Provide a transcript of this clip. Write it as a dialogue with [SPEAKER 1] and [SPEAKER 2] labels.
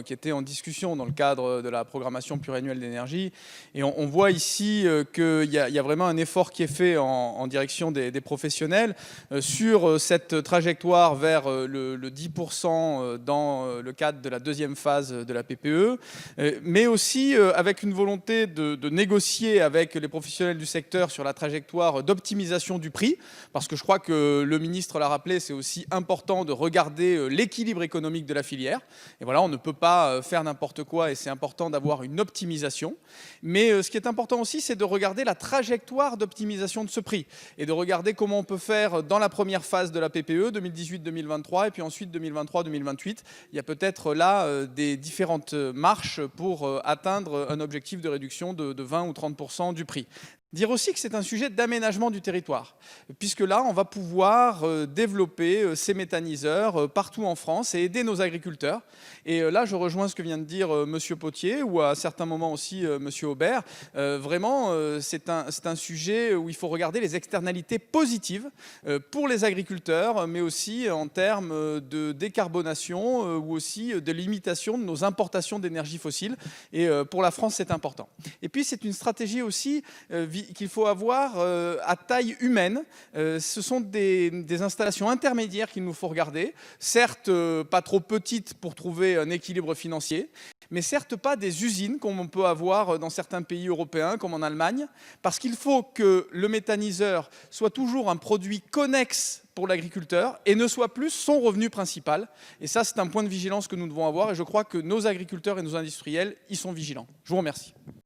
[SPEAKER 1] qui était en discussion dans le cadre de la programmation pluriannuelle d'énergie. Et on voit ici qu'il y a vraiment un effort qui est fait en direction des professionnels sur cette trajectoire vers le 10% dans le cadre de la deuxième phase de la PPE, mais aussi avec une volonté de négocier avec les professionnels du secteur sur la trajectoire d'optimisation du prix, parce que je crois que le ministre l'a rappelé, c'est aussi important de regarder l'équilibre économique de la filière. Et voilà, on ne peut pas faire n'importe quoi et c'est important d'avoir une optimisation. Mais ce qui est important aussi, c'est de regarder la trajectoire d'optimisation de ce prix et de regarder comment on peut faire dans la première phase de la PPE, 2018-2023, et puis ensuite 2023-2028. Il y a peut-être là des différentes marches pour atteindre un objectif de réduction de 20 ou 30% du prix. Dire aussi que c'est un sujet d'aménagement du territoire, puisque là, on va pouvoir développer ces méthaniseurs partout en France et aider nos agriculteurs. Et là, je rejoins ce que vient de dire Monsieur Potier, ou à certains moments aussi Monsieur Aubert. Vraiment, c'est un sujet où il faut regarder les externalités positives pour les agriculteurs, mais aussi en termes de décarbonation ou aussi de limitation de nos importations d'énergie fossile. Et pour la France, c'est important. Et puis, c'est une stratégie aussi qu'il faut avoir à taille humaine. Ce sont des installations intermédiaires qu'il nous faut regarder, certes pas trop petites pour trouver un équilibre financier, mais certes pas des usines comme on peut avoir dans certains pays européens, comme en Allemagne, parce qu'il faut que le méthaniseur soit toujours un produit connexe pour l'agriculteur et ne soit plus son revenu principal. Et ça, c'est un point de vigilance que nous devons avoir et je crois que nos agriculteurs et nos industriels y sont vigilants. Je vous remercie.